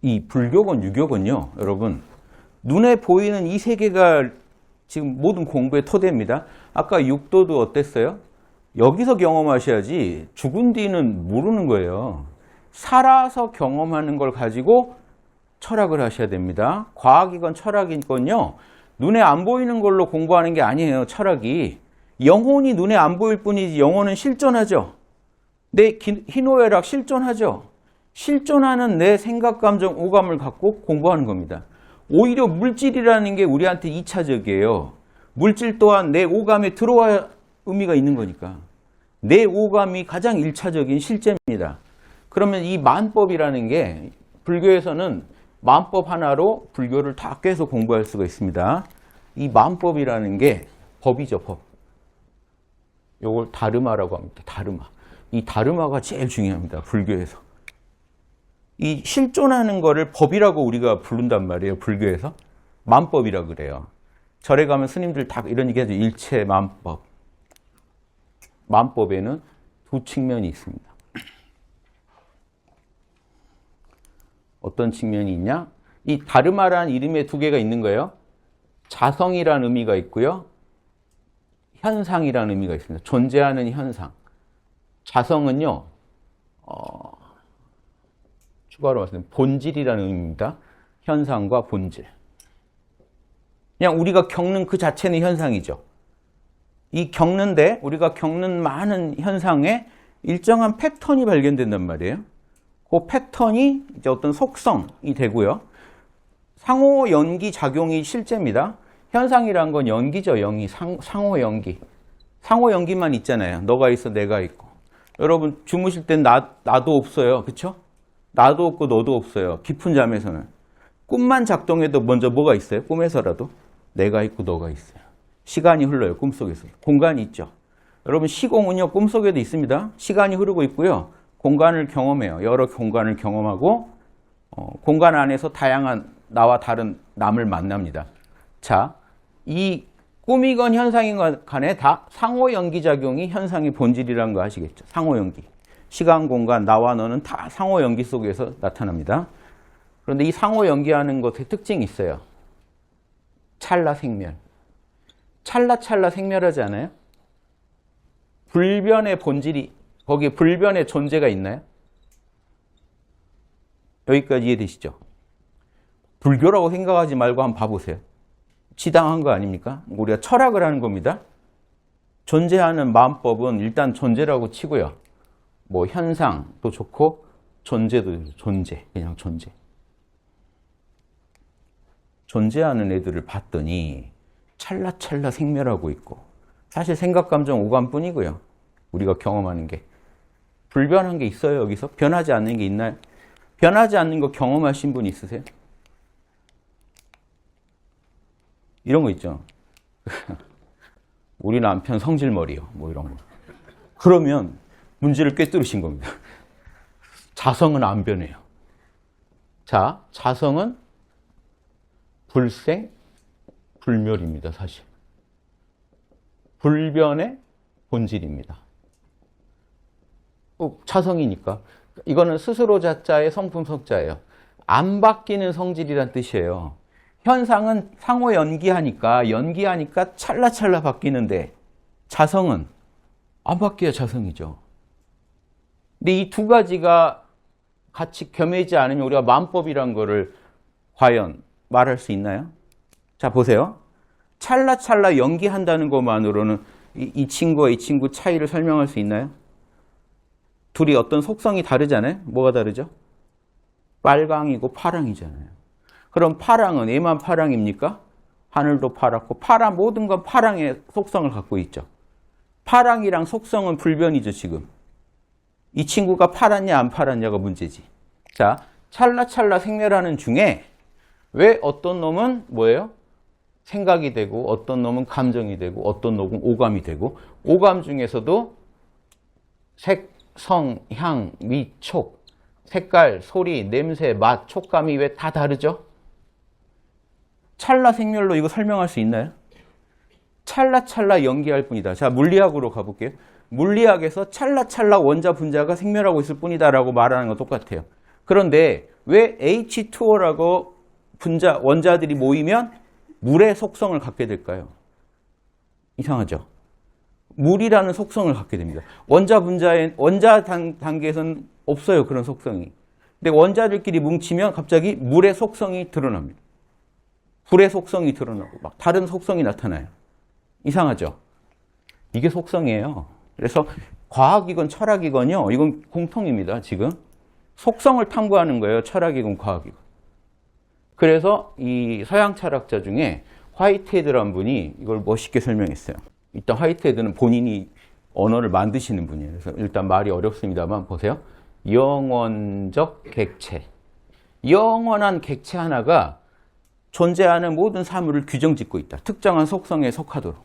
이 불교건 유교건요, 여러분. 눈에 보이는 이 세계가 지금 모든 공부의 토대입니다. 아까 육도도 어땠어요? 여기서 경험하셔야지 죽은 뒤는 모르는 거예요. 살아서 경험하는 걸 가지고 철학을 하셔야 됩니다. 과학이건 철학이건요, 눈에 안 보이는 걸로 공부하는 게 아니에요, 철학이. 영혼이 눈에 안 보일 뿐이지 영혼은 실존하죠. 내 희노애락 실존하죠. 실존하는 내 생각, 감정, 오감을 갖고 공부하는 겁니다. 오히려 물질이라는 게 우리한테 2차적이에요. 물질 또한 내 오감에 들어와야 의미가 있는 거니까. 내 오감이 가장 1차적인 실제입니다. 그러면 이 만법이라는 게 불교에서는 만법 하나로 불교를 다 깨서 공부할 수가 있습니다. 이 만법이라는 게 법이죠, 법. 요걸 다르마라고 합니다. 다르마. 이 다르마가 제일 중요합니다, 불교에서. 이 실존하는 거를 법이라고 우리가 부른단 말이에요, 불교에서. 만법이라고 그래요. 절에 가면 스님들 다 이런 얘기 하죠. 일체 만법. 만법에는 두 측면이 있습니다. 어떤 측면이 있냐? 이 다르마라는 이름에 두 개가 있는 거예요. 자성이라는 의미가 있고요. 현상이라는 의미가 있습니다. 존재하는 현상. 자성은요, 추가로 말씀드리면 본질이라는 의미입니다. 현상과 본질. 그냥 우리가 겪는 그 자체는 현상이죠. 이 겪는데 우리가 겪는 많은 현상에 일정한 패턴이 발견된단 말이에요. 그 패턴이 이제 어떤 속성이 되고요. 상호 연기 작용이 실제입니다. 현상이란 건 연기죠, 연기. 상호 연기. 상호 연기만 있잖아요. 너가 있어, 내가 있고. 여러분 주무실 땐 나도 없어요. 그렇죠? 나도 없고 너도 없어요. 깊은 잠에서는. 꿈만 작동해도 먼저 뭐가 있어요? 꿈에서라도 내가 있고 너가 있어요. 시간이 흘러요, 꿈속에서. 공간이 있죠. 여러분 시공은요, 꿈속에도 있습니다. 시간이 흐르고 있고요. 공간을 경험해요. 여러 공간을 경험하고 공간 안에서 다양한 나와 다른 남을 만납니다. 자, 이 꿈이건 현상이건 간에 다 상호 연기작용이 현상의 본질이라는 거 아시겠죠? 상호 연기. 시간, 공간, 나와 너는 다 상호 연기 속에서 나타납니다. 그런데 이 상호 연기하는 것의 특징이 있어요. 찰나 생멸. 찰나찰나 생멸하지 않아요? 불변의 본질이, 거기에 불변의 존재가 있나요? 여기까지 이해되시죠? 불교라고 생각하지 말고 한번 봐보세요. 지당한 거 아닙니까? 우리가 철학을 하는 겁니다. 존재하는 마음법은 일단 존재라고 치고요. 뭐 현상도 좋고 존재도 존재, 그냥 존재. 존재하는 애들을 봤더니 찰나찰나 생멸하고 있고 사실 생각, 감정, 오감뿐이고요. 우리가 경험하는 게. 불변한 게 있어요, 여기서? 변하지 않는 게 있나요? 변하지 않는 거 경험하신 분 있으세요? 이런 거 있죠. 우리 남편 성질머리요. 뭐 이런 거. 그러면 문제를 꿰뚫으신 겁니다. 자성은 안 변해요. 자, 자성은 불생, 불멸입니다, 사실. 불변의 본질입니다. 자성이니까. 이거는 스스로 자자의 성품 석자예요. 안 바뀌는 성질이란 뜻이에요. 현상은 상호 연기하니까 찰나찰나 바뀌는데 자성은 안 바뀌어야 자성이죠. 근데 이 두 가지가 같이 겸해지지 않으면 우리가 만법이란 거를 과연 말할 수 있나요? 자, 보세요. 찰나찰나 연기한다는 것만으로는 이 친구와 이 친구 차이를 설명할 수 있나요? 둘이 어떤 속성이 다르잖아요? 뭐가 다르죠? 빨강이고 파랑이잖아요. 그럼 파랑은 얘만 파랑입니까? 하늘도 파랗고 모든 건 파랑의 속성을 갖고 있죠. 파랑이랑 속성은 불변이죠, 지금. 이 친구가 팔았냐 안 팔았냐가 문제지. 자, 찰나찰나 생멸하는 중에 왜 어떤 놈은 뭐예요? 생각이 되고 어떤 놈은 감정이 되고 어떤 놈은 오감이 되고 오감 중에서도 색, 성, 향, 미, 촉, 색깔, 소리, 냄새, 맛, 촉감이 왜 다 다르죠? 찰나 생멸로 이거 설명할 수 있나요? 찰나찰나 연기할 뿐이다. 자, 물리학으로 가볼게요. 물리학에서 찰나찰나 원자 분자가 생멸하고 있을 뿐이다 라고 말하는 건 똑같아요. 그런데 왜 H2O라고 원자들이 모이면 물의 속성을 갖게 될까요? 이상하죠? 물이라는 속성을 갖게 됩니다. 원자 단계에서는 없어요, 그런 속성이. 근데 원자들끼리 뭉치면 갑자기 물의 속성이 드러납니다. 불의 속성이 드러나고 막 다른 속성이 나타나요. 이상하죠? 이게 속성이에요. 그래서 과학이건 철학이건요, 이건 공통입니다, 지금. 속성을 탐구하는 거예요, 철학이건 과학이건. 그래서 이 서양 철학자 중에 화이트헤드라는 분이 이걸 멋있게 설명했어요. 일단 화이트헤드는 본인이 언어를 만드시는 분이에요. 그래서 일단 말이 어렵습니다만 보세요. 영원적 객체. 영원한 객체 하나가 존재하는 모든 사물을 규정짓고 있다. 특정한 속성에 속하도록.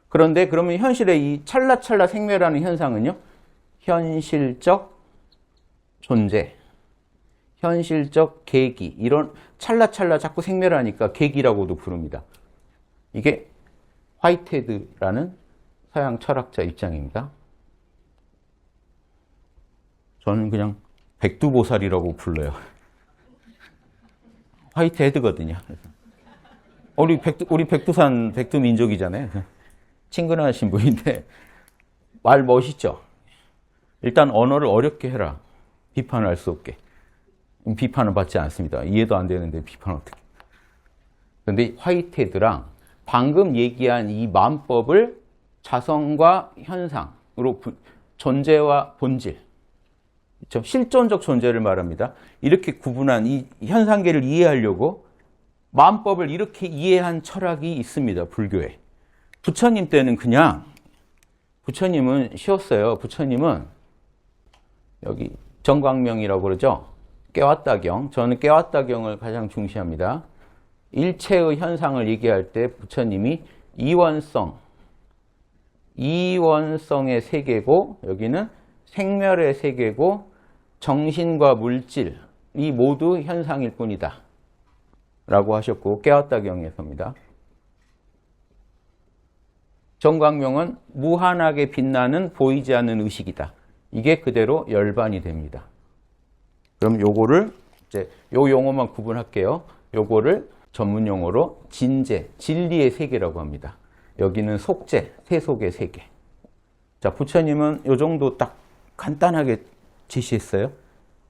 그런데 그러면 현실의 이 찰나찰나 생멸하는 현상은요, 현실적 존재, 현실적 계기, 이런 찰나찰나 자꾸 생멸하니까 계기라고도 부릅니다. 이게 화이트헤드라는 서양 철학자 입장입니다. 저는 그냥 백두보살이라고 불러요. 화이트헤드거든요. 우리 백두산, 백두민족이잖아요. 친근하신 분인데 말 멋있죠? 일단 언어를 어렵게 해라. 비판을 할 수 없게. 비판을 받지 않습니다. 이해도 안 되는데 비판을 어떻게. 그런데 화이트헤드랑 방금 얘기한 이 만법을 자성과 현상으로 존재와 본질, 그렇죠? 실존적 존재를 말합니다. 이렇게 구분한 이 현상계를 이해하려고 만법을 이렇게 이해한 철학이 있습니다. 불교에. 부처님 때는 그냥, 부처님은 쉬웠어요. 부처님은 여기 정광명이라고 그러죠. 깨왔다경. 저는 깨왔다경을 가장 중시합니다. 일체의 현상을 얘기할 때 부처님이 이원성의 세계고, 여기는 생멸의 세계고, 정신과 물질이 모두 현상일 뿐이다 라고 하셨고, 깨왔다경에서입니다. 정광명은 무한하게 빛나는 보이지 않는 의식이다. 이게 그대로 열반이 됩니다. 그럼 요거를 이제 요 용어만 구분할게요. 요거를 전문 용어로 진재, 진리의 세계라고 합니다. 여기는 속재, 세속의 세계. 자, 부처님은 요 정도 딱 간단하게 제시했어요.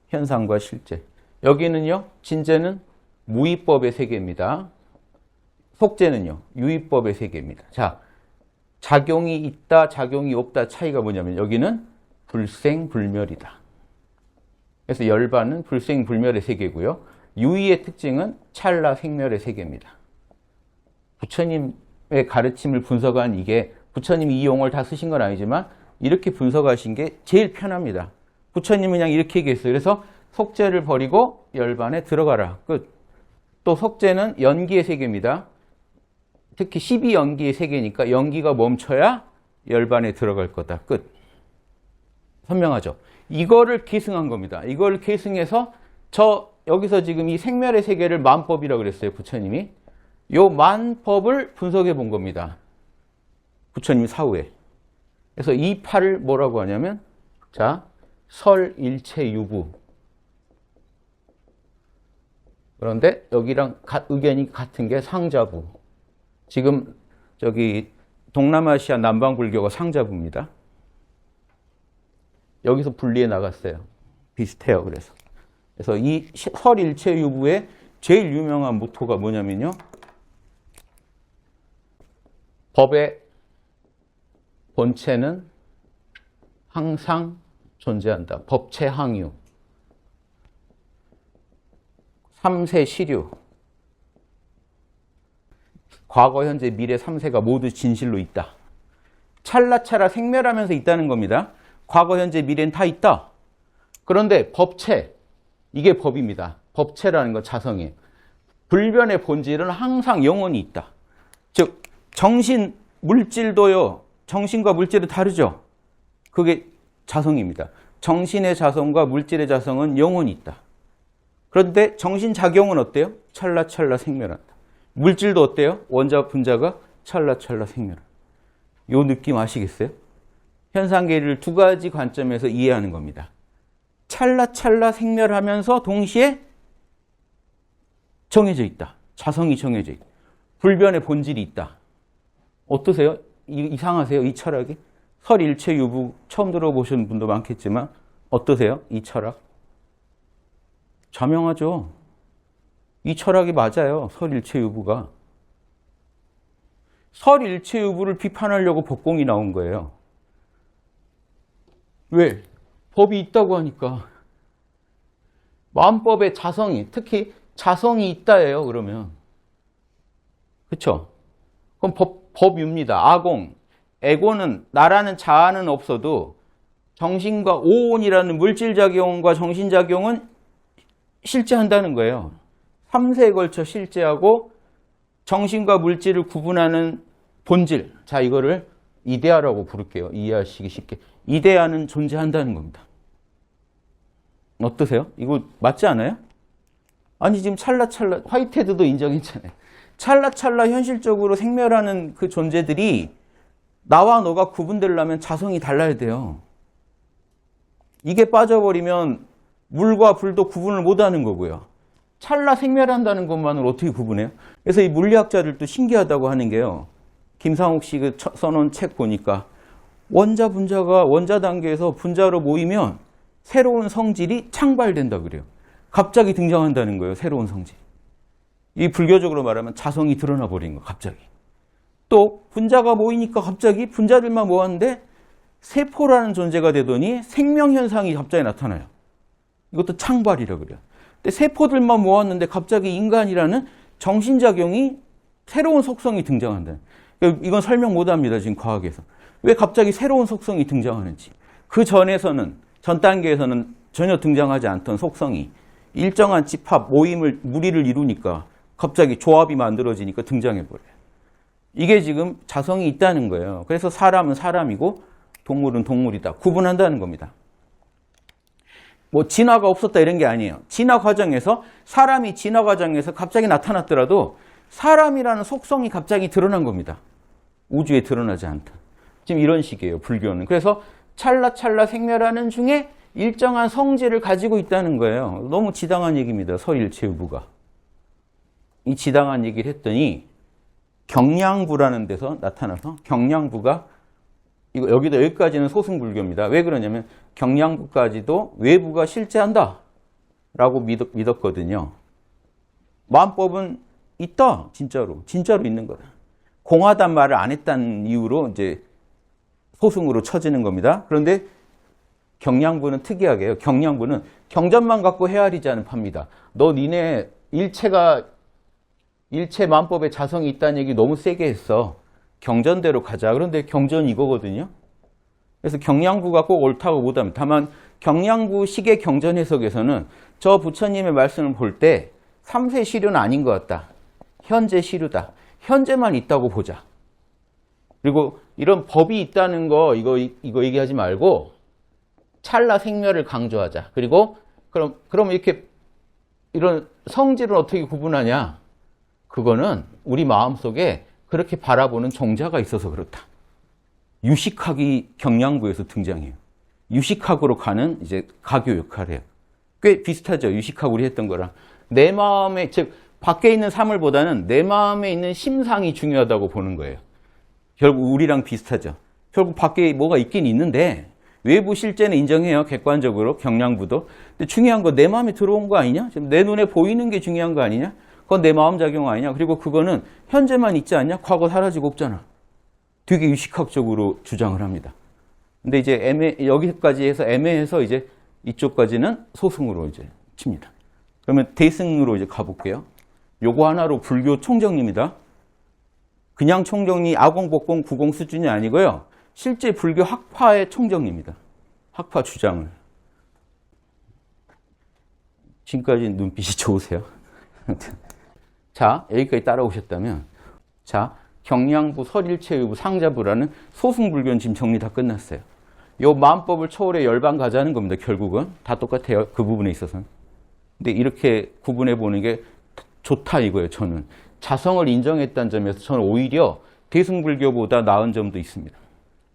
현상과 실제. 여기는요, 진재는 무위법의 세계입니다. 속재는요, 유위법의 세계입니다. 자, 작용이 있다, 작용이 없다 차이가 뭐냐면 여기는 불생불멸이다. 그래서 열반은 불생불멸의 세계고요. 유의의 특징은 찰나 생멸의 세계입니다. 부처님의 가르침을 분석한 이게, 부처님이 이 용어를 다 쓰신 건 아니지만 이렇게 분석하신 게 제일 편합니다. 부처님은 그냥 이렇게 얘기했어요. 그래서 속재를 버리고 열반에 들어가라. 끝. 또 속재는 연기의 세계입니다. 특히 12연기의 세계니까 연기가 멈춰야 열반에 들어갈 거다. 끝. 선명하죠? 이거를 계승한 겁니다. 이걸 계승해서 여기서 지금 이 생멸의 세계를 만법이라고 그랬어요. 부처님이. 요 만법을 분석해 본 겁니다. 부처님 사후에. 그래서 이 파를 뭐라고 하냐면, 자, 설일체유부. 그런데 여기랑 의견이 같은 게 상자부. 지금 저기 동남아시아 남방불교가 상자부입니다. 여기서 분리해 나갔어요. 비슷해요. 그래서 이 설일체유부의 제일 유명한 모토가 뭐냐면요, 법의 본체는 항상 존재한다. 법체항유. 삼세시류. 과거, 현재, 미래 3세가 모두 진실로 있다. 찰나찰나 생멸하면서 있다는 겁니다. 과거, 현재, 미래는 다 있다. 그런데 법체, 이게 법입니다. 법체라는 건 자성이에요. 불변의 본질은 항상 영원히 있다. 즉, 정신, 물질도요, 정신과 물질은 다르죠. 그게 자성입니다. 정신의 자성과 물질의 자성은 영원히 있다. 그런데 정신작용은 어때요? 찰나찰나 생멸한다. 물질도 어때요? 원자, 분자가 찰나찰나 생멸한다. 요 느낌 아시겠어요? 현상계를 두 가지 관점에서 이해하는 겁니다. 찰나찰나 생멸하면서 동시에 정해져 있다. 자성이 정해져 있다. 불변의 본질이 있다. 어떠세요? 이상하세요? 이 철학이? 설일체유부 처음 들어보신 분도 많겠지만 어떠세요? 이 철학? 자명하죠? 이 철학이 맞아요. 설일체유부가. 설일체유부를 비판하려고 법공이 나온 거예요. 왜? 법이 있다고 하니까. 마음법의 자성이, 특히 자성이 있다예요. 그러면. 그렇죠? 그럼 법유입니다. 아공, 에고는 나라는 자아는 없어도 정신과 오온이라는 물질작용과 정신작용은 실제한다는 거예요. 3세에 걸쳐 실제하고 정신과 물질을 구분하는 본질. 자, 이거를 이데아라고 부를게요. 이해하시기 쉽게. 이데아는 존재한다는 겁니다. 어떠세요? 이거 맞지 않아요? 아니 지금 찰나찰나 화이트헤드도 인정했잖아요. 찰나찰나 현실적으로 생멸하는 그 존재들이 나와 너가 구분되려면 자성이 달라야 돼요. 이게 빠져버리면 물과 불도 구분을 못하는 거고요. 찰나 생멸한다는 것만으로 어떻게 구분해요? 그래서 이 물리학자들도 신기하다고 하는 게요. 김상욱 씨 그 써놓은 책 보니까 원자 분자가 원자 단계에서 분자로 모이면 새로운 성질이 창발된다 그래요. 갑자기 등장한다는 거예요. 새로운 성질. 이 불교적으로 말하면 자성이 드러나 버린 거 갑자기. 또 분자가 모이니까 갑자기 분자들만 모았는데 세포라는 존재가 되더니 생명현상이 갑자기 나타나요. 이것도 창발이라 그래요. 근데 세포들만 모았는데 갑자기 인간이라는 정신작용이 새로운 속성이 등장한다. 이건 설명 못합니다. 지금 과학에서. 왜 갑자기 새로운 속성이 등장하는지. 그 전에서는 전 단계에서는 전혀 등장하지 않던 속성이 일정한 집합, 모임을, 무리를 이루니까 갑자기 조합이 만들어지니까 등장해버려요. 이게 지금 자성이 있다는 거예요. 그래서 사람은 사람이고 동물은 동물이다. 구분한다는 겁니다. 뭐 진화가 없었다 이런 게 아니에요. 진화 과정에서 사람이 진화 과정에서 갑자기 나타났더라도 사람이라는 속성이 갑자기 드러난 겁니다. 우주에 드러나지 않다. 지금 이런 식이에요. 불교는. 그래서 찰나찰나 생멸하는 중에 일정한 성질을 가지고 있다는 거예요. 너무 지당한 얘기입니다. 서일체유부가. 이 지당한 얘기를 했더니 경량부라는 데서 나타나서 경량부가 이거 여기까지는 소승불교입니다. 왜 그러냐면 경량부까지도 외부가 실제한다 라고 믿었거든요. 마음법은 있다. 진짜로 있는 거다. 공하단 말을 안 했다는 이유로 이제 소승으로 쳐지는 겁니다. 그런데 경량부는 특이하게요. 경량부는 경전만 갖고 헤아리지 않은 파입니다. 너 니네 일체 마음법에 자성이 있다는 얘기 너무 세게 했어. 경전대로 가자. 그런데 경전이 이거거든요. 그래서 경량부가 꼭 옳다고 못합니다. 다만 경량부식의 경전 해석에서는 저 부처님의 말씀을 볼 때 3세 시류는 아닌 것 같다. 현재 시류다. 현재만 있다고 보자. 그리고 이런 법이 있다는 거 이거 얘기하지 말고 찰나 생멸을 강조하자. 그리고 그럼 이렇게 이런 성질을 어떻게 구분하냐? 그거는 우리 마음속에 그렇게 바라보는 종자가 있어서 그렇다. 유식학이 경량부에서 등장해요. 유식학으로 가는 이제 가교 역할을 해요. 꽤 비슷하죠. 유식학 우리 했던 거랑. 내 마음에, 즉 밖에 있는 사물보다는 내 마음에 있는 심상이 중요하다고 보는 거예요. 결국 우리랑 비슷하죠. 결국 밖에 뭐가 있긴 있는데 외부 실제는 인정해요. 객관적으로 경량부도. 근데 중요한 거 내 마음에 들어온 거 아니냐? 지금 내 눈에 보이는 게 중요한 거 아니냐? 그건 내 마음 작용 아니냐? 그리고 그거는 현재만 있지 않냐? 과거 사라지고 없잖아. 되게 유식학적으로 주장을 합니다. 근데 이제 여기까지 해서 애매해서 이제 이쪽까지는 소승으로 이제 칩니다. 그러면 대승으로 이제 가볼게요. 요거 하나로 불교 총정리입니다. 그냥 총정리 아공복공 구공 수준이 아니고요. 실제 불교 학파의 총정리입니다. 학파 주장을. 지금까지 눈빛이 좋으세요? 자, 여기까지 따라오셨다면 자, 경량부, 설일체유부, 상자부라는 소승불교는 지금 정리 다 끝났어요. 요 마음법을 초월해 열반 가자는 겁니다. 결국은 다 똑같아요. 그 부분에 있어서는. 근데 이렇게 구분해 보는 게 좋다 이거예요. 저는 자성을 인정했다는 점에서 저는 오히려 대승불교보다 나은 점도 있습니다.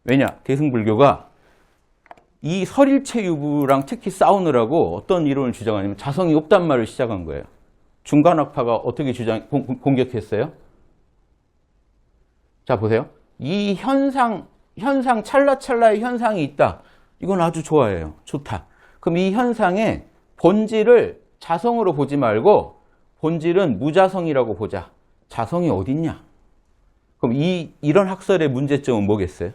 왜냐? 대승불교가 이 설일체유부랑 특히 싸우느라고 어떤 이론을 주장하냐면 자성이 없단 말을 시작한 거예요. 중간학파가 어떻게 공격했어요? 자, 보세요. 이 현상 찰나찰나의 현상이 있다. 이건 아주 좋아해요. 좋다. 그럼 이 현상의 본질을 자성으로 보지 말고 본질은 무자성이라고 보자. 자성이 어딨냐? 그럼 이런 학설의 문제점은 뭐겠어요?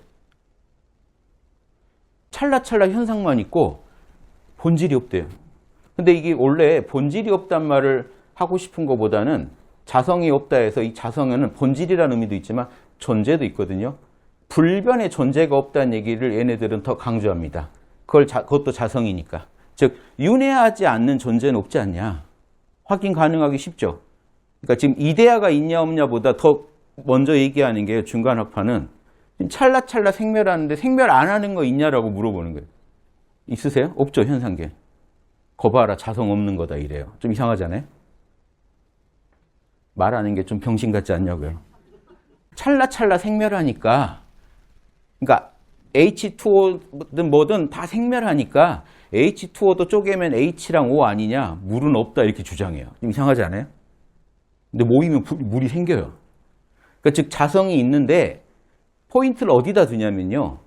찰나찰나 현상만 있고 본질이 없대요. 근데 이게 원래 본질이 없단 말을 하고 싶은 것보다는 자성이 없다 해서 이 자성에는 본질이라는 의미도 있지만 존재도 있거든요. 불변의 존재가 없다는 얘기를 얘네들은 더 강조합니다. 그것도 자성이니까. 즉 윤회하지 않는 존재는 없지 않냐. 확인 가능하기 쉽죠. 그러니까 지금 이데아가 있냐 없냐보다 더 먼저 얘기하는 게 중간학파는 찰나찰나 생멸하는데 생멸 안 하는 거 있냐라고 물어보는 거예요. 있으세요? 없죠, 현상계. 거봐라, 자성 없는 거다 이래요. 좀 이상하잖아요? 말하는 게 좀 병신 같지 않냐고요. 찰나찰나 생멸하니까, 그러니까 H2O든 뭐든 다 생멸하니까 H2O도 쪼개면 H랑 O 아니냐, 물은 없다 이렇게 주장해요. 좀 이상하지 않아요? 근데 모이면 물이 생겨요. 그러니까 즉 자성이 있는데 포인트를 어디다 두냐면요.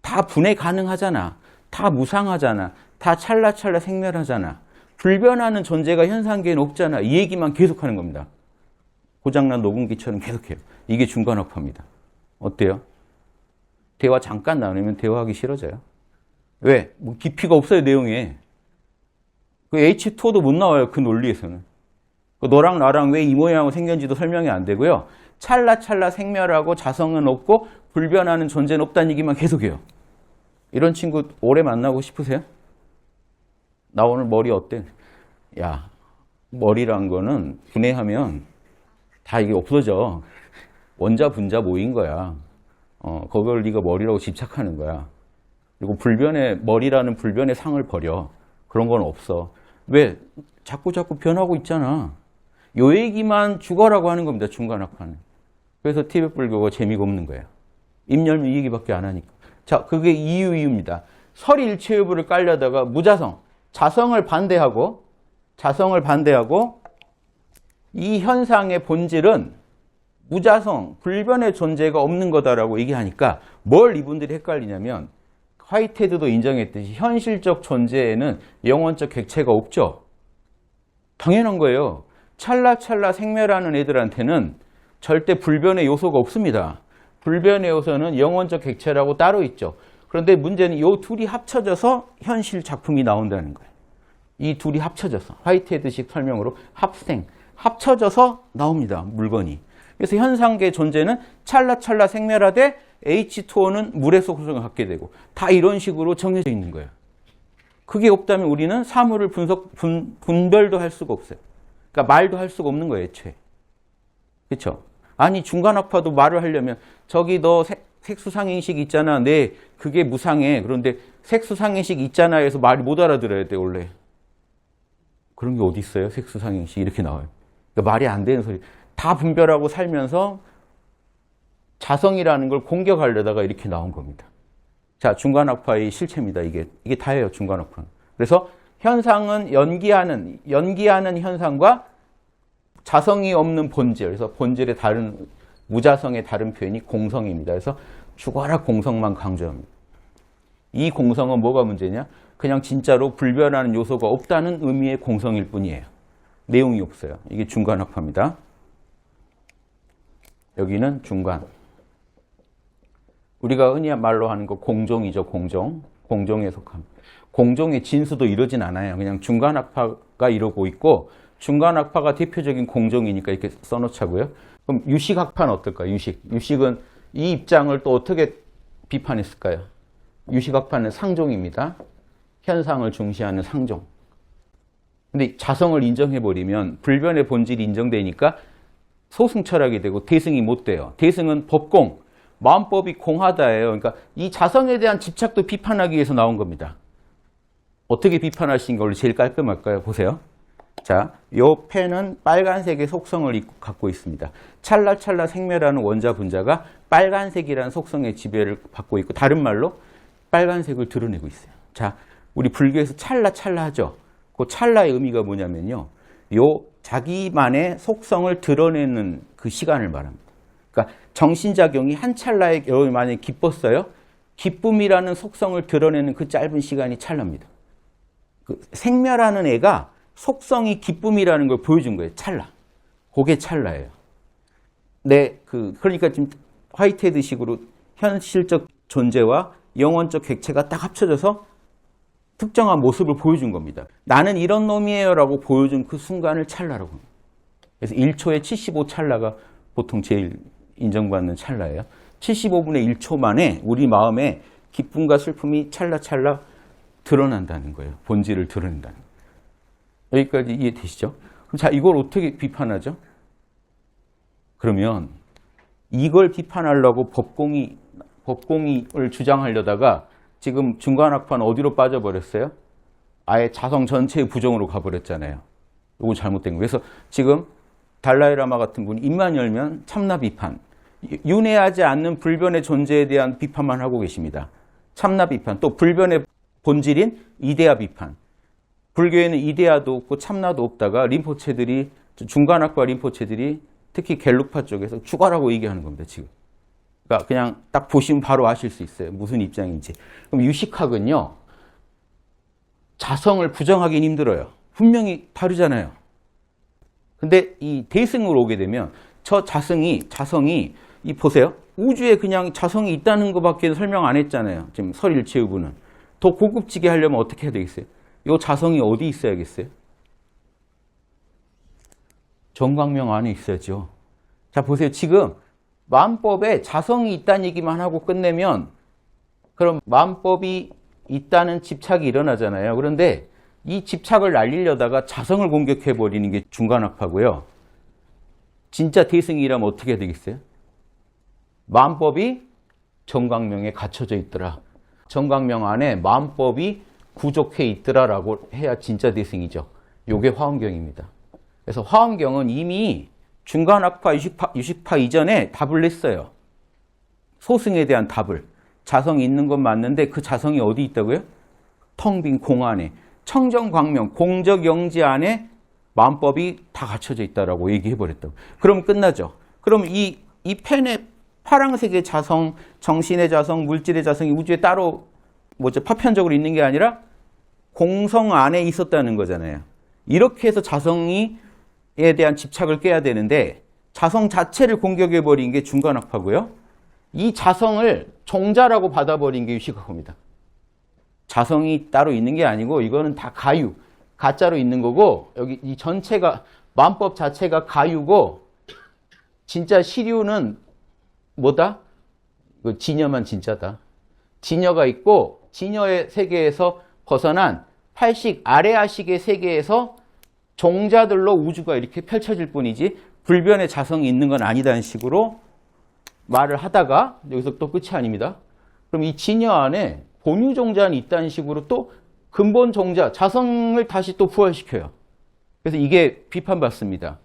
다 분해 가능하잖아. 다 무상하잖아. 다 찰나찰나 생멸하잖아. 불변하는 존재가 현상계에는 없잖아. 이 얘기만 계속하는 겁니다. 고장난 녹음기처럼 계속해요. 이게 중간학파입니다. 어때요? 대화 잠깐 나누면 대화하기 싫어져요. 왜? 뭐 깊이가 없어요, 내용에. 그 H2O도 못 나와요, 그 논리에서는. 너랑 나랑 왜 이 모양으로 생겼는지도 설명이 안 되고요. 찰나찰나 생멸하고 자성은 없고 불변하는 존재는 없다는 얘기만 계속해요. 이런 친구 오래 만나고 싶으세요? 나 오늘 머리 어때? 야, 머리란 거는 분해하면 다 이게 없어져. 원자, 분자 모인 거야. 그걸 네가 머리라고 집착하는 거야. 그리고 머리라는 불변의 상을 버려. 그런 건 없어. 왜? 자꾸 변하고 있잖아. 요 얘기만 죽어라고 하는 겁니다, 중간학파는. 그래서 티벳 불교가 재미가 없는 거예요. 입 열면 이 얘기밖에 안 하니까. 자, 그게 이유입니다. 설일체유부를 깔려다가 무자성, 자성을 반대하고 이 현상의 본질은 무자성, 불변의 존재가 없는 거다라고 얘기하니까 뭘 이분들이 헷갈리냐면 화이트헤드도 인정했듯이 현실적 존재에는 영원적 객체가 없죠. 당연한 거예요. 찰나찰나 생멸하는 애들한테는 절대 불변의 요소가 없습니다. 불변의 요소는 영원적 객체라고 따로 있죠. 그런데 문제는 이 둘이 합쳐져서 현실 작품이 나온다는 거예요. 이 둘이 합쳐져서 화이트헤드식 설명으로 합쳐져서 나옵니다. 물건이. 그래서 현상계 존재는 찰나찰나 생멸하되 H2O는 물의 속성을 갖게 되고 다 이런 식으로 정해져 있는 거예요. 그게 없다면 우리는 사물을 분별도 할 수가 없어요. 그러니까 말도 할 수가 없는 거예요, 애초에. 그렇죠? 아니 중간학파도 말을 하려면 저기 너 색수상행식 있잖아. 네, 그게 무상해. 그런데 색수상행식 있잖아 해서 말이 못 알아들어야 돼, 원래. 그런 게 어디 있어요? 색수상행식 이렇게 나와요. 그러니까 말이 안 되는 소리. 다 분별하고 살면서 자성이라는 걸 공격하려다가 이렇게 나온 겁니다. 자, 중간학파의 실체입니다. 이게 다예요, 중간학파는. 그래서 현상은 연기하는 현상과 자성이 없는 본질, 그래서 본질의 다른, 무자성의 다른 표현이 공성입니다. 그래서 죽어라 공성만 강조합니다. 이 공성은 뭐가 문제냐? 그냥 진짜로 불변하는 요소가 없다는 의미의 공성일 뿐이에요. 내용이 없어요. 이게 중간학파입니다. 여기는 중간. 우리가 흔히 말로 하는 거 공종이죠, 공종. 공종에 속합니다. 공종의 진수도 이러진 않아요. 그냥 중간학파가 이러고 있고 중간학파가 대표적인 공종이니까 이렇게 써놓자고요. 그럼 유식학파는 어떨까요? 유식은 이 입장을 또 어떻게 비판했을까요? 유식학파는 상종입니다. 현상을 중시하는 상종. 근데 자성을 인정해버리면 불변의 본질이 인정되니까 소승철학이 되고 대승이 못 돼요. 대승은 법공, 마음법이 공하다예요. 그러니까 이 자성에 대한 집착도 비판하기 위해서 나온 겁니다. 어떻게 비판하신 걸로 제일 깔끔할까요? 보세요. 자, 요 펜은 빨간색의 속성을 갖고 있습니다. 찰나찰나 생멸하는 원자 분자가 빨간색이라는 속성의 지배를 받고 있고 다른 말로 빨간색을 드러내고 있어요. 자, 우리 불교에서 찰나찰나 하죠. 그 찰나의 의미가 뭐냐면요. 요 자기만의 속성을 드러내는 그 시간을 말합니다. 그러니까 정신작용이 한 찰나에 여러분이 만약에 기뻤어요. 기쁨이라는 속성을 드러내는 그 짧은 시간이 찰나입니다. 그 생멸하는 애가 속성이 기쁨이라는 걸 보여준 거예요. 찰나. 그게 찰나예요. 그러니까 지금 화이트헤드식으로 현실적 존재와 영원적 객체가 딱 합쳐져서 특정한 모습을 보여준 겁니다. 나는 이런 놈이에요 라고 보여준 그 순간을 찰나라고 합니다. 그래서 1초에 75 찰나가 보통 제일 인정받는 찰나예요. 75분의 1초 만에 우리 마음에 기쁨과 슬픔이 찰나찰나 드러난다는 거예요. 본질을 드러낸다는 거예요. 여기까지 이해되시죠? 그럼 자, 이걸 어떻게 비판하죠? 그러면 이걸 비판하려고 법공의를 주장하려다가 지금 중간학파는 어디로 빠져버렸어요? 아예 자성 전체의 부정으로 가버렸잖아요. 이거 잘못된 거예요. 그래서 지금 달라이라마 같은 분이 입만 열면 참나 비판, 윤회하지 않는 불변의 존재에 대한 비판만 하고 계십니다. 참나 비판, 또 불변의 본질인 이데아 비판. 불교에는 이데아도 없고 참나도 없다가 림포체들이, 중간학파 림포체들이 특히 겔룩파 쪽에서 죽어라고 얘기하는 겁니다, 지금. 그러니까 그냥 딱 보시면 바로 아실 수 있어요. 무슨 입장인지. 그럼 유식학은요, 자성을 부정하긴 힘들어요. 분명히 다르잖아요. 근데 이 대승으로 오게 되면 저 자성이 보세요. 우주에 그냥 자성이 있다는 것밖에 설명 안 했잖아요. 지금 설일체유부는. 더 고급지게 하려면 어떻게 해야 되겠어요? 이 자성이 어디 있어야겠어요? 정광명 안에 있어야죠. 자, 보세요. 지금 마음법에 자성이 있다는 얘기만 하고 끝내면 그럼 마음법이 있다는 집착이 일어나잖아요. 그런데 이 집착을 날리려다가 자성을 공격해버리는 게 중간학파고요. 진짜 대승이라면 어떻게 해야 되겠어요? 마음법이 정광명에 갇혀져 있더라. 정광명 안에 마음법이 구족해 있더라라고 해야 진짜 대승이죠. 요게 화엄경입니다. 그래서 화엄경은 이미 중간학파, 유식파 이전에 답을 냈어요. 소승에 대한 답을. 자성이 있는 건 맞는데 그 자성이 어디 있다고요? 텅 빈 공 안에. 청정광명, 공적 영지 안에 마음법이 다 갖춰져 있다라고 얘기해버렸다고. 그럼 끝나죠. 그럼 이 펜의 파란색의 자성, 정신의 자성, 물질의 자성이 우주에 따로 파편적으로 있는 게 아니라 공성 안에 있었다는 거잖아요. 이렇게 해서 자성에 대한 집착을 깨야 되는데 자성 자체를 공격해버린 게 중간학파고요. 이 자성을 종자라고 받아버린 게 유식학파입니다. 자성이 따로 있는 게 아니고 이거는 다 가유, 가짜로 있는 거고 여기 이 전체가 마음법 자체가 가유고 진짜 시류는 뭐다? 진여만 진짜다. 진여가 있고 진여의 세계에서 벗어난 팔식 아레아식의 세계에서 종자들로 우주가 이렇게 펼쳐질 뿐이지 불변의 자성이 있는 건 아니다는 식으로 말을 하다가 여기서 또 끝이 아닙니다. 그럼 이 진여 안에 본유 종자는 있다는 식으로 또 근본 종자, 자성을 다시 또 부활시켜요. 그래서 이게 비판받습니다.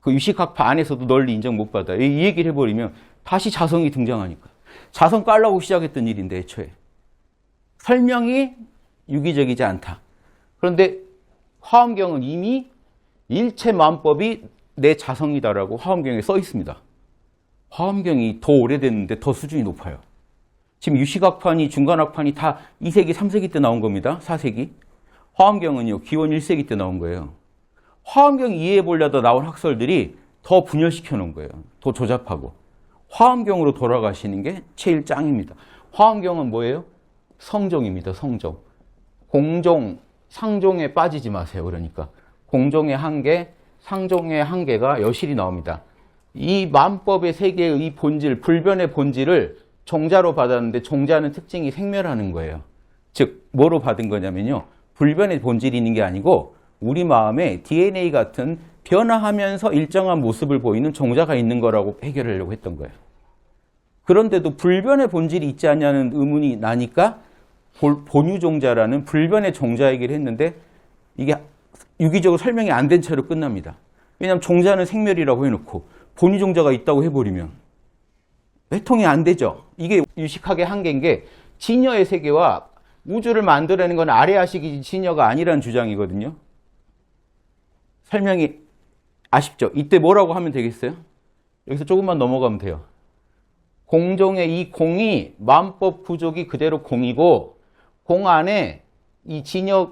그 유식학파 안에서도 널리 인정 못 받아요. 이 얘기를 해버리면 다시 자성이 등장하니까. 자성 깔라고 시작했던 일인데 애초에. 설명이 유기적이지 않다. 그런데 화엄경은 이미 일체 마음법이 내 자성이다라고 화엄경에 써 있습니다. 화엄경이 더 오래됐는데 더 수준이 높아요. 지금 유식학판이 중간학판이 다 2세기, 3세기 때 나온 겁니다. 4세기. 화엄경은요. 기원 1세기 때 나온 거예요. 화엄경 이해해 보려다 나온 학설들이 더 분열시켜 놓은 거예요. 더 조잡하고. 화엄경으로 돌아가시는 게 제일 짱입니다. 화엄경은 뭐예요? 성종입니다. 성종. 공종, 상종에 빠지지 마세요. 그러니까 공종의 한계, 상종의 한계가 여실히 나옵니다. 이 마음법의 세계의 이 본질, 불변의 본질을 종자로 받았는데 종자는 특징이 생멸하는 거예요. 즉 뭐로 받은 거냐면요. 불변의 본질이 있는 게 아니고 우리 마음에 DNA 같은 변화하면서 일정한 모습을 보이는 종자가 있는 거라고 해결하려고 했던 거예요. 그런데도 불변의 본질이 있지 않냐는 의문이 나니까 본유종자라는 불변의 종자 얘기를 했는데 이게 유기적으로 설명이 안 된 채로 끝납니다. 왜냐하면 종자는 생멸이라고 해놓고 본유종자가 있다고 해버리면 회통이 안 되죠. 이게 유식학의 한계인 게 진여의 세계와 우주를 만들어내는 건 아레아식이 진여가 아니라는 주장이거든요. 설명이 아쉽죠? 이때 뭐라고 하면 되겠어요? 여기서 조금만 넘어가면 돼요. 공종의 이 공이 마음법 구족이 그대로 공이고 공 안에 이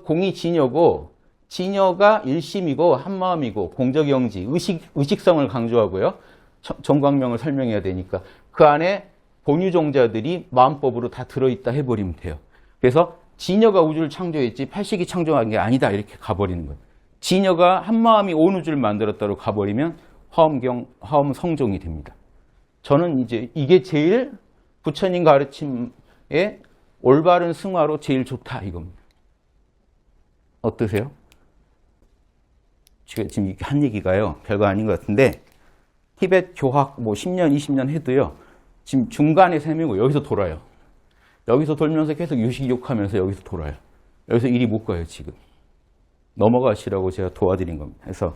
공이 진여고 진여가 일심이고 한마음이고 공적영지 의식성을 강조하고요. 정광명을 설명해야 되니까 그 안에 본유종자들이 마음법으로 다 들어있다 해버리면 돼요. 그래서 진여가 우주를 창조했지 팔식이 창조한 게 아니다 이렇게 가버리는 거예요. 진여가 한마음이 온 우주를 만들었다고 가버리면 화엄 성종이 됩니다. 저는 이제 이게 제일 부처님 가르침의 올바른 승화로 제일 좋다 이겁니다. 어떠세요? 지금 이렇게 한 얘기가요. 별거 아닌 것 같은데 티벳 교학 뭐 10년, 20년 해도요. 지금 중간에 세미고 여기서 돌아요. 여기서 돌면서 계속 유식욕하면서 여기서 돌아요. 여기서 이리 못 가요 지금. 넘어가시라고 제가 도와드린 겁니다. 그래서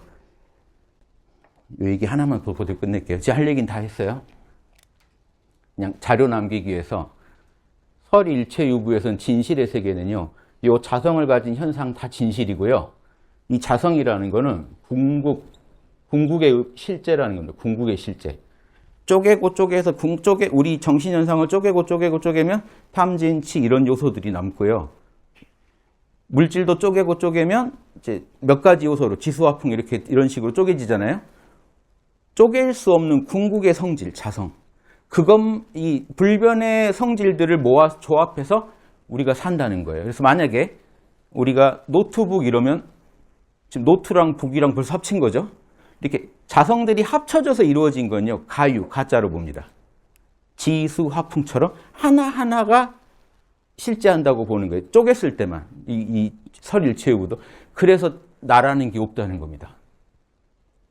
이 얘기 하나만 더 보고 끝낼게요. 제가 할 얘기는 다 했어요. 그냥 자료 남기기 위해서 설일체유부에서는 진실의 세계는요. 이 자성을 가진 현상 다 진실이고요. 이 자성이라는 거는 궁극의 실제라는 겁니다. 궁극의 실제. 쪼개고 쪼개서 우리 정신현상을 쪼개면 탐진치 이런 요소들이 남고요. 물질도 쪼개고 쪼개면 이제 몇 가지 요소로 지수화풍 이런 식으로 쪼개지잖아요. 쪼갤 수 없는 궁극의 성질, 자성. 이 불변의 성질들을 모아 조합해서 우리가 산다는 거예요. 그래서 만약에 우리가 노트북 이러면 지금 노트랑 북이랑 벌써 합친 거죠. 이렇게 자성들이 합쳐져서 이루어진 건요. 가짜로 봅니다. 지수 화풍처럼 하나하나가 실제한다고 보는 거예요. 쪼갰을 때만. 이 설일체유부도. 그래서 나라는 게 없다는 겁니다.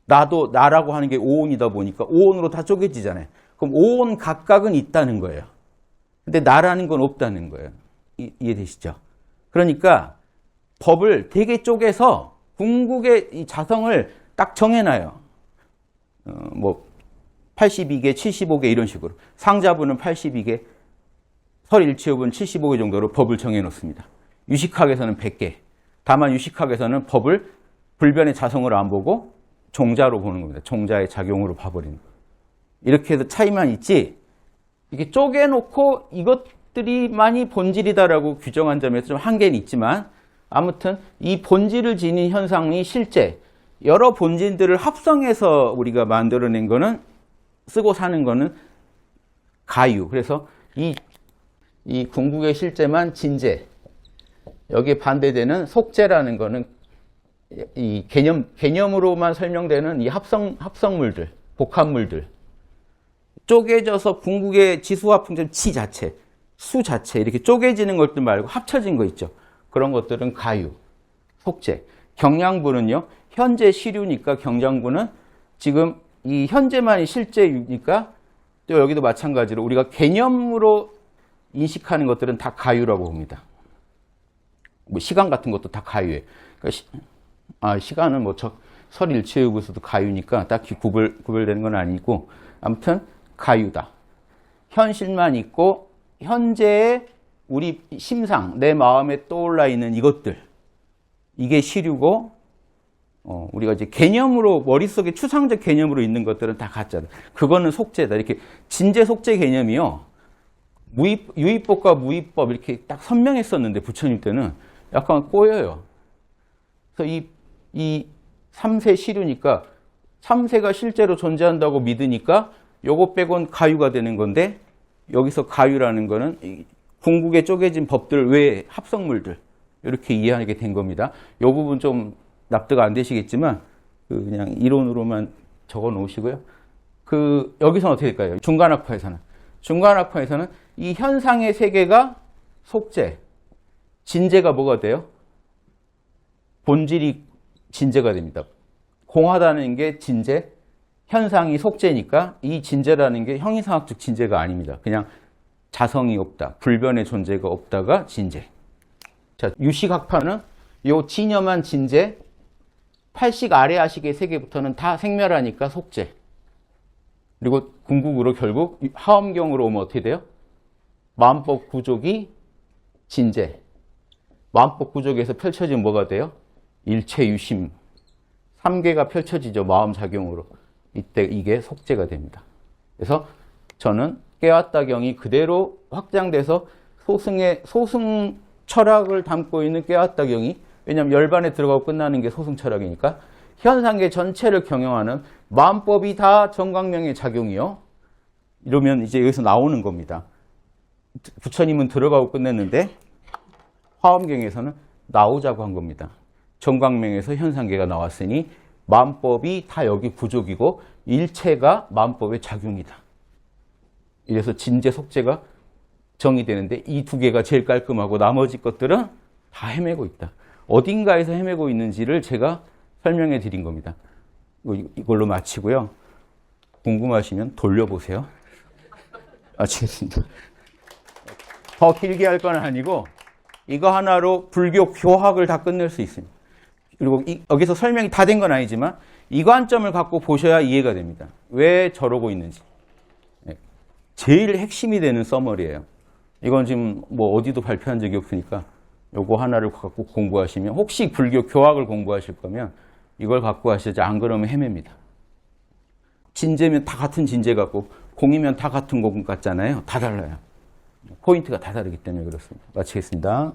나라고 하는 게 오온이다 보니까 오온으로 다 쪼개지잖아요. 그럼 오온 각각은 있다는 거예요. 근데 나라는 건 없다는 거예요. 이해되시죠? 그러니까 법을 되게 쪼개서 궁극의 이 자성을 딱 정해놔요. 82개, 75개 이런 식으로. 상자부는 82개, 설일체유부는 75개 정도로 법을 정해놓습니다. 유식학에서는 100개. 다만 유식학에서는 법을 불변의 자성으로 안 보고 종자로 보는 겁니다. 종자의 작용으로 봐버리는 거예요. 이렇게 해서 차이만 있지 이게 쪼개놓고 이것들이 많이 본질이다라고 규정한 점에서 좀 한계는 있지만 아무튼 이 본질을 지닌 현상이 실제 여러 본질들을 합성해서 우리가 만들어낸 거는 쓰고 사는 거는 가유. 그래서 이 궁극의 실제만 진재. 여기에 반대되는 속재라는 거는 이 개념으로만 설명되는 이 합성물들, 복합물들. 쪼개져서 궁극의 지수화풍점 치 자체, 수 자체 이렇게 쪼개지는 것들 말고 합쳐진 거 있죠. 그런 것들은 가유, 속재. 경량부는요. 현재 시류니까 경량부는 지금 이 현재만이 실제니까 또 여기도 마찬가지로 우리가 개념으로 인식하는 것들은 다 가유라고 봅니다. 시간 같은 것도 다 가유예요. 그러니까 시간은 설일체유부에서도 가유니까 딱히 구별되는 건 아니고 아무튼 가유다. 현실만 있고 현재의 우리 심상, 내 마음에 떠올라 있는 이것들 이게 시류고 우리가 이제 개념으로 머릿속에 추상적 개념으로 있는 것들은 다 가짜다. 그거는 속재다. 이렇게 진재 속재 개념이요. 유의법과 무의법 이렇게 딱 선명했었는데 부처님 때는 약간 꼬여요. 그래서 이 3세 시류니까 3세가 실제로 존재한다고 믿으니까 요거 빼곤 가유가 되는 건데 여기서 가유라는 거는 궁극에 쪼개진 법들 외에 합성물들 이렇게 이해하게 된 겁니다. 요 부분 좀 납득 안 되시겠지만 그냥 이론으로만 적어 놓으시고요. 여기서는 어떻게 될까요? 중간학파에서는 이 현상의 세계가 속재, 진재가 뭐가 돼요? 본질이 진재가 됩니다. 공하다는 게 진재, 현상이 속재니까 이 진재라는 게 형이상학적 진재가 아닙니다. 그냥 자성이 없다, 불변의 존재가 없다가 진재. 자, 유식학파는 요 진여만 진재, 8식 아래아식의 세계부터는 다 생멸하니까 속재. 그리고 궁극으로 결국 하엄경으로 오면 어떻게 돼요? 마음법 구족이 진재. 마음법 구족에서 펼쳐지면 뭐가 돼요? 일체유심, 3계가 펼쳐지죠. 마음작용으로. 이때 이게 속죄가 됩니다. 그래서 저는 깨웠다경이 그대로 확장돼서 소승 철학을 담고 있는 깨웠다경이, 왜냐하면 열반에 들어가고 끝나는 게 소승 철학이니까 현상계 전체를 경영하는 마음법이 다 정광명의 작용이요. 이러면 이제 여기서 나오는 겁니다. 부처님은 들어가고 끝냈는데 화엄경에서는 나오자고 한 겁니다. 정광명에서 현상계가 나왔으니 마음법이 다 여기 부족이고 일체가 마음법의 작용이다. 이래서 진제 속죄가 정의되는데 이 두 개가 제일 깔끔하고 나머지 것들은 다 헤매고 있다. 어딘가에서 헤매고 있는지를 제가 설명해 드린 겁니다. 이걸로 마치고요. 궁금하시면 돌려보세요. 마치겠습니다. 더 길게 할 건 아니고 이거 하나로 불교 교학을 다 끝낼 수 있습니다. 그리고 여기서 설명이 다 된 건 아니지만 이 관점을 갖고 보셔야 이해가 됩니다. 왜 저러고 있는지. 제일 핵심이 되는 서머리예요. 이건 지금 뭐 어디도 발표한 적이 없으니까 요거 하나를 갖고 공부하시면, 혹시 불교 교학을 공부하실 거면 이걸 갖고 하시죠. 안 그러면 헤맵니다. 진제면 다 같은 진제 같고 공이면 다 같은 공 같잖아요. 다 달라요. 포인트가 다 다르기 때문에 그렇습니다. 마치겠습니다.